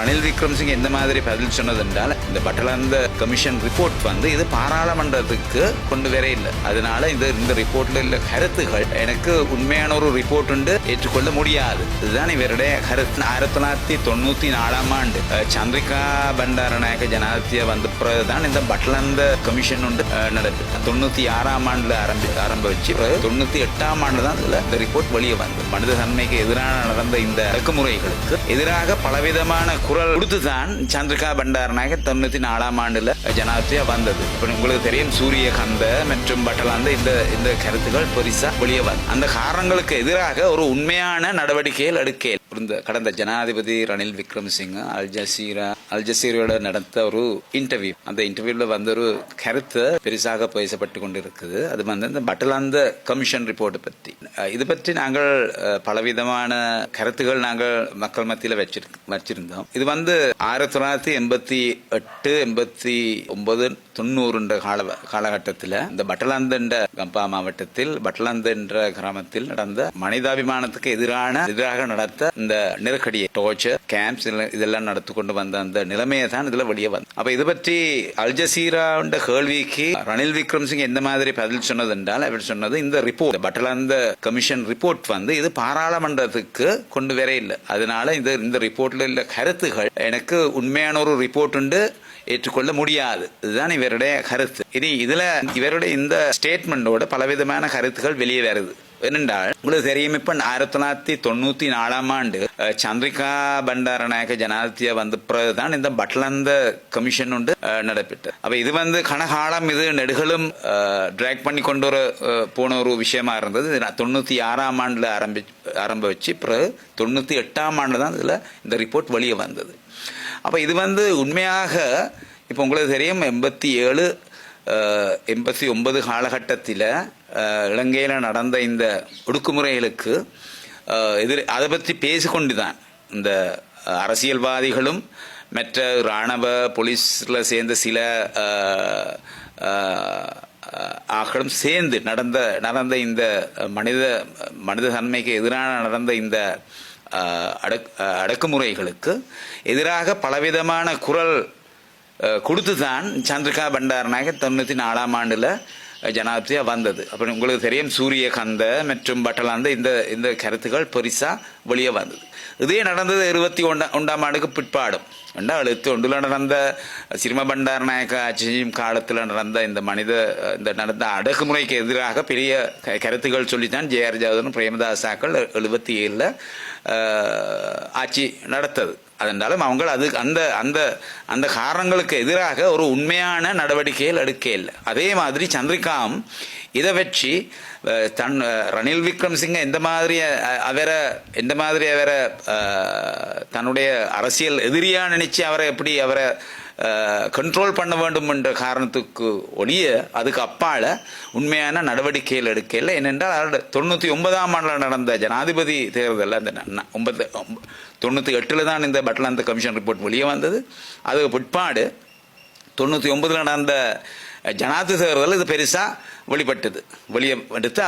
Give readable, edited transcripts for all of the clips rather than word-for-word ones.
ரணில் விக்ரமசிங்க எந்த மாதிரி பதில் சொன்னது என்றால், இந்த பட்டலந்த கமிஷன் ரிப்போர்ட் இது பாராளுமன்றத்துக்கு கொண்டு வர இல்லை. அதனால இந்த ரிப்போர்ட்ல உள்ள கருத்துகள் எனக்கு உண்மையான ஒரு ரிப்போர்ட் உண்டு ஏற்றுக்கொள்ள முடியாது. இதுதான் இவருடைய கருத்து. 1994 சந்திரிகா பண்டாரநாயக்க ஜனாதிபதியா வந்த பிறகுதான் இந்த பட்டலந்த கமிஷன் உண்டு நடக்குது. 96 ஆரம்பிச்சு 98 தான் இந்த ரிப்போர்ட் வெளியே வந்து மனித தன்மைக்கு எதிரான நடந்த இந்த அடக்குமுறைகளுக்கு எதிராக பலவிதமான குரல் கொடுத்துதான் சந்திரிகா பண்டாரநாயக்க 94 ஜனாதிபதியா வந்தது. இப்ப உங்களுக்கு தெரியும், சூரியகாந்த மற்றும் பட்டலாந்த இந்த கருத்துக்கள் பெரிசா வெளியே வந்து அந்த காரணங்களுக்கு எதிராக ஒரு உண்மையான நடவடிக்கைகள் எடுக்க கடந்த ஜனாதிபதி ரணில் விக்ரமசிங்க அல்ஜசீரோட நடத்த ஒரு இன்டர்வியூ, அந்த இன்டர்வியூல ஒரு கருத்து பெரிசாக பேசப்பட்டு கொண்டிருக்குது. அது இந்த பட்டலாந்த கமிஷன் ரிப்போர்ட் பற்றி. இது பற்றி நாங்கள் பலவிதமான கருத்துகள் நாங்கள் மக்கள் மத்தியில் வச்சிருந்தோம். இது 1988, 89, 90 காலகட்டத்தில் இந்த பட்டலாந்த கம்பா மாவட்டத்தில் பட்டலாந்த என்ற கிராமத்தில் நடந்த மனிதாபிமானத்துக்கு எதிராக நடத்த இந்த நெருக்கடியை, டார்ச்சர் கேம்ப்ஸ் இதெல்லாம் நடத்தி கொண்டு வந்த அந்த நிலைமையை தான் இதுல வெளியே வந்து. அப்ப இது பற்றி அல்ஜசீரா கேள்விக்கு ரணில் விக்ரமசிங்க எந்த மாதிரி பதில் சொன்னது என்றால், அவர் சொன்னது இந்த ரிப்போர்ட் பட்டலாந்த கமிஷன் ரிப்போர்ட் இது பாராளுமன்றத்துக்கு கொண்டு வர இல்லை. அதனால இந்த ரிப்போர்ட்ல உள்ள கருத்துகள் எனக்கு உண்மையான ஒரு ரிப்போர்ட் உண்டு ஏற்றுக்கொள்ள முடியாது. இதுதான் இவருடைய கருத்து. இனி இதுல இவருடைய இந்த ஸ்டேட்மெண்டோட பலவிதமான கருத்துக்கள் வெளியே வருது. என்னென்றால், உங்களுக்கு தெரியும், இப்ப 1994 சந்திரிகா பண்டாரநாயக்க ஜனாதிபதியா வந்த பிறகுதான் இந்த பட்டலந்த கமிஷன் உண்டு நடைபெற்றது. அப்ப இது கனகாலம் இது நெடுகளும் டிராக் பண்ணி கொண்டு போன ஒரு விஷயமா இருந்தது. 96 ஆரம்பிச்சு பிறகு 98 தான் இதுல இந்த ரிப்போர்ட் வெளியே வந்தது. அப்ப இது உண்மையாக இப்ப உங்களுக்கு தெரியும், 87, 89 காலகட்டத்தில் இலங்கையில் நடந்த இந்த ஒடுக்குமுறைகளுக்கு அதை பற்றி பேசிக்கொண்டுதான் இந்த அரசியல்வாதிகளும் மற்ற இராணுவ போலீஸ்ல சேர்ந்த சில ஆக்களும் சேர்ந்து நடந்த இந்த மனித தன்மைக்கு எதிரான நடந்த இந்த அடக்குமுறைகளுக்கு எதிராக பலவிதமான குரல் கொடுத்துதான் சந்திரிகா பண்டாரநாயக்க 94 ஜனாதிபதியா வந்தது. அப்ப உங்களுக்கு தெரியும், சூரியகாந்த மற்றும் பட்டலாந்த இந்த கருத்துக்கள் பெரிசா வெளியே வந்தது. இதே நடந்தது 21 பிற்பாடும் 1971 நடந்த சிறும பண்டாரநாயக்க ஆட்சியும் காலத்தில் நடந்த நடந்த அடக்குமுறைக்கு எதிராக பெரிய கருத்துக்கள் சொல்லித்தான் ஜே.ஆர். ஜவஹர்லால் பிரேமதாசாக்கள் 77 ஆட்சி நடத்தது. அதனாலும் அவங்க அந்த காரணங்களுக்கு எதிராக ஒரு உண்மையான நடவடிக்கைகள் எடுக்க இல்லை. அதே மாதிரி சந்திரிகாம் இதை வச்சு ரணில் விக்ரமசிங்க எந்த மாதிரி அவரை தன்னுடைய அரசியல் எதிரியா நினைச்சு அவரை கண்ட்ரோல் பண்ண வேண்டும் என்ற காரணத்துக்கு ஒழிய அதுக்கு அப்பால உண்மையான நடவடிக்கைகள் எடுக்கல. ஏனென்றால் 99 நடந்த ஜனாதிபதி தேர்தல், அந்த 98 தான் இந்த பட்டலாந்த கமிஷன் ரிப்போர்ட் வெளியே வந்தது. அதுக்கு பிற்பாடு 99 நடந்த ஜனாதிபதி தேர்தல் இது பெருசா வெளியே எடுத்து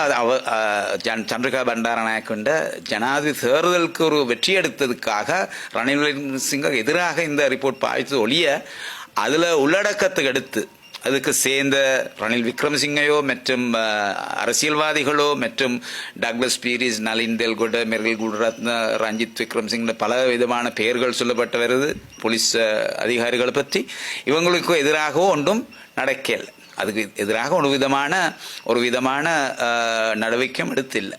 சந்திரிகா பண்டாரநாயக்க ஜனாதிபதி தேர்தலுக்கு ஒரு வெற்றி எடுத்ததுக்காக ரணில் விக்ரமசிங்க எதிராக இந்த ரிப்போர்ட் பாய்த்து ஒழிய அதுல உள்ளடக்கத்துக்கு எடுத்து அதுக்கு சேர்ந்த ரணில் விக்ரமசிங்கையோ மற்றும் அரசியல்வாதிகளோ மற்றும் டக்ளஸ் பீரிஸ், நளின் தேல்கொட, மெர்கில் குல்ரத்ன, ரஞ்சித் விக்ரமசிங்க பல விதமான பெயர்கள் சொல்லப்பட்டு வருது போலீஸ் அதிகாரிகளை பற்றி. இவங்களுக்கு எதிராகவும் ஒன்றும் நடக்கல. அதுக்கு எதிராக ஒரு விதமான நடவடிக்கையும் எடுத்தில்லை.